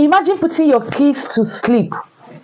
Imagine putting your kids to sleep,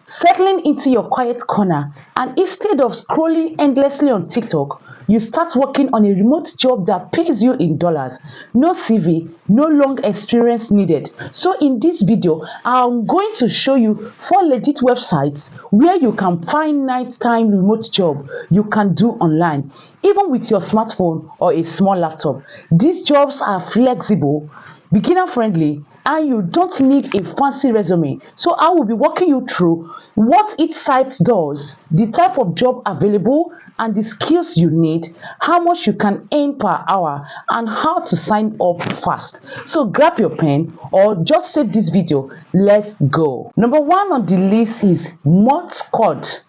settling into your quiet corner, and instead of scrolling endlessly on TikTok, you start working on a remote job that pays you in dollars. No CV, no long experience needed. So in this video, I'm going to show you 4 legit websites where you can find nighttime remote job you can do online, even with your smartphone or a small laptop. These jobs are flexible, beginner friendly, and you don't need a fancy resume. So I will be walking you through what each site does, the type of job available, and the skills you need, how much you can earn per hour, and how to sign up fast. So grab your pen or just save this video. Let's go. Number 1 on the list is Modscode.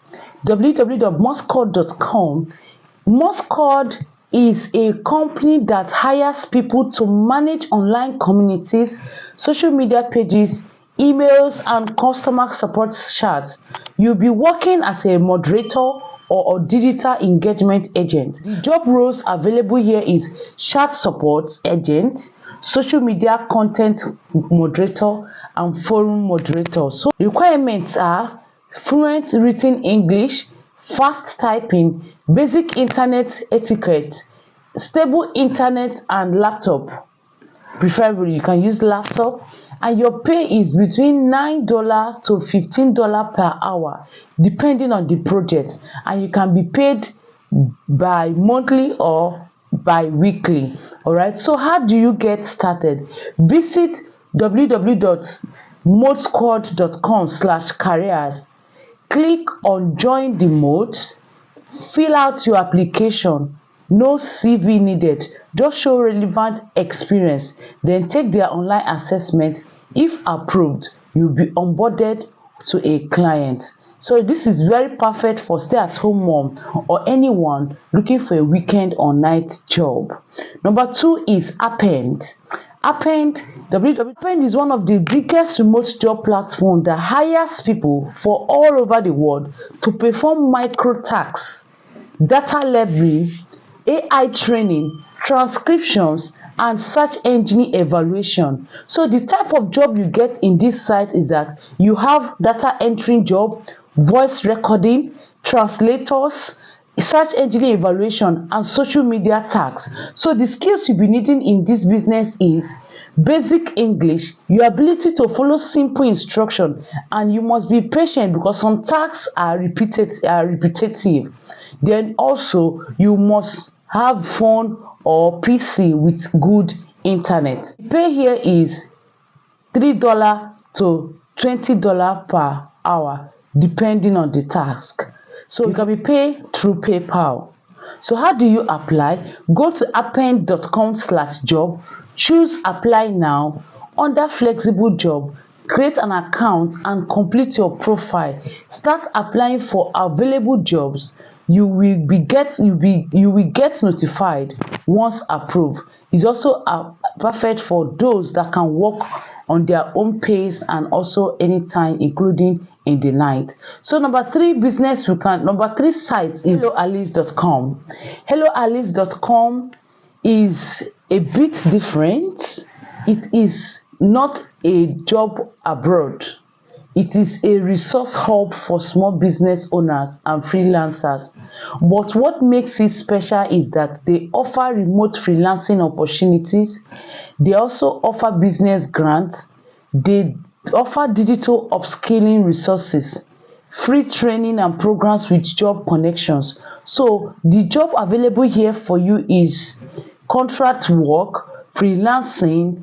www.modscode.com. Modscode is a company that hires people to manage online communities, social media pages, emails, and customer support chats. You'll be working as a moderator or a digital engagement agent. The job roles available here is chat support agent, social media content moderator, and forum moderator. So requirements are fluent written English, fast typing, basic internet etiquette, stable internet, and laptop. Preferably you can use laptop, and your pay is between $9 to $15 per hour depending on the project, and you can be paid by monthly or by weekly. All right, so how do you get started? Visit www.modscode.com/careers. Click on join the mods, fill out your application. No CV needed, just show relevant experience, then take their online assessment. If approved, you'll be onboarded to a client. So this is very perfect for stay-at-home mom or anyone looking for a weekend or night job. Number 2 is Append. Append is one of the biggest remote job platforms that hires people for all over the world to perform micro tasks, data library, AI training, transcriptions, and search engine evaluation. So the type of job you get in this site is that you have data entry job, voice recording, translators, search engine evaluation, and social media tasks. So the skills you'll be needing in this business is basic English, your ability to follow simple instruction, and you must be patient because some tasks are repetitive. Then also you must have phone or PC with good internet. The pay here is $3 to $20 per hour depending on the task. So you can be paid through PayPal. So how do you apply? Go to append.com/job, choose apply now. Under flexible job, create an account and complete your profile. Start applying for available jobs. You will get notified once approved. It's also perfect for those that can work on their own pace and also anytime, including in the night. So number 3 site is helloalice.com. helloalice.com is a bit different. It is not a job abroad. It is a resource hub for small business owners and freelancers. But what makes it special is that they offer remote freelancing opportunities. They also offer business grants. They offer digital upskilling resources, free training and programs with job connections. So the job available here for you is contract work, freelancing,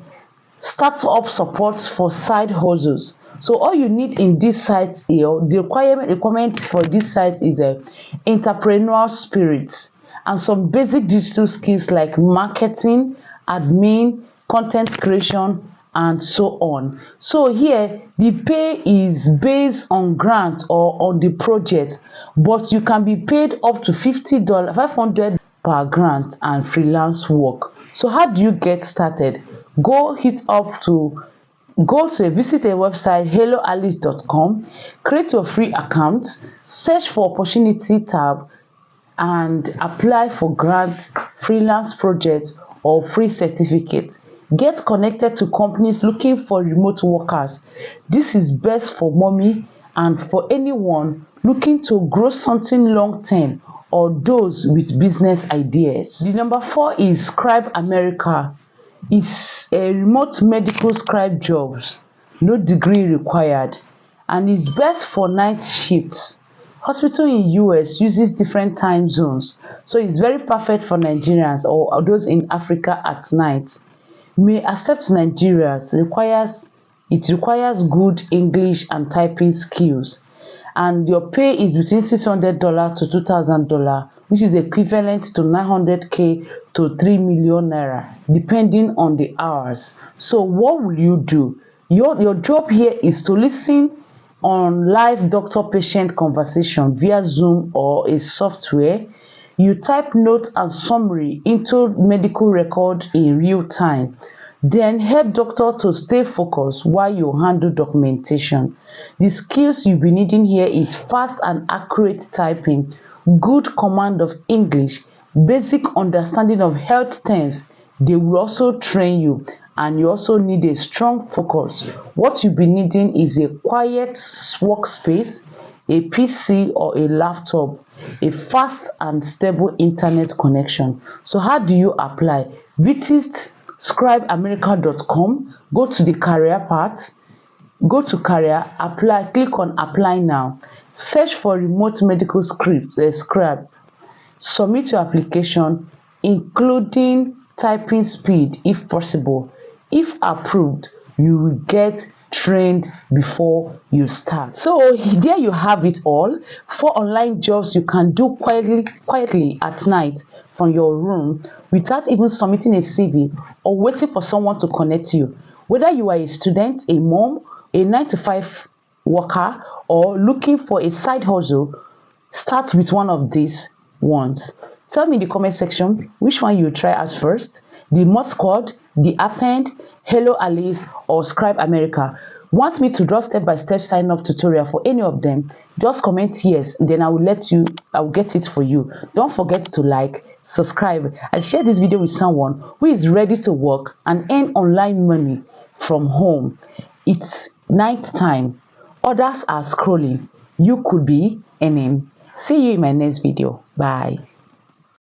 startup support for side hustles. So all you need in this site here, the requirement for this site is a entrepreneurial spirit and some basic digital skills like marketing, admin, content creation, and so on. So here the pay is based on grant or on the project, but you can be paid up to $500 per grant and freelance work. So how do you get started? Visit a website, helloalice.com, create your free account, search for opportunity tab, and apply for grants, freelance projects, or free certificates. Get connected to companies looking for remote workers. This is best for mommy and for anyone looking to grow something long term or those with business ideas. The number 4 is Scribe America. It's a remote medical scribe jobs, no degree required, and it's best for night shifts. Hospital in US uses different time zones, so it's very perfect for Nigerians or those in Africa at night. May accept Nigerians, it requires good English and typing skills, and your pay is between $600 to $2,000, which is equivalent to 900k to 3 million naira, depending on the hours. So what will you do? Your job here is to listen on live doctor-patient conversation via Zoom or a software. You type notes and summary into medical record in real time. Then help doctor to stay focused while you handle documentation. The skills you'll be needing here is fast and accurate typing, good command of English, basic understanding of health terms. They will also train you, and you also need a strong focus. What you'll be needing is a quiet workspace, a PC or a laptop, a fast and stable internet connection. So how do you apply? Visit scribeamerica.com, go to the career part, go to career, apply, click on apply now. Search for remote medical scribe. Submit your application, including typing speed if possible. If approved, you will get trained before you start. So there you have it all. 4 online jobs you can do quietly at night from your room without even submitting a CV or waiting for someone to connect you. Whether you are a student, a mom, a 9-to-5 worker, or looking for a side hustle, start with one of these ones. Tell me in the comment section which one you try as first: the Mod Squad, the Append, Hello Alice, or Scribe America. Want me to draw step-by-step sign-up tutorial for any of them? Just comment yes, then I will get it for you. Don't forget to like, subscribe, and share this video with someone who is ready to work and earn online money from home. It's night time. Others are scrolling. You could be earning. See you in my next video. Bye.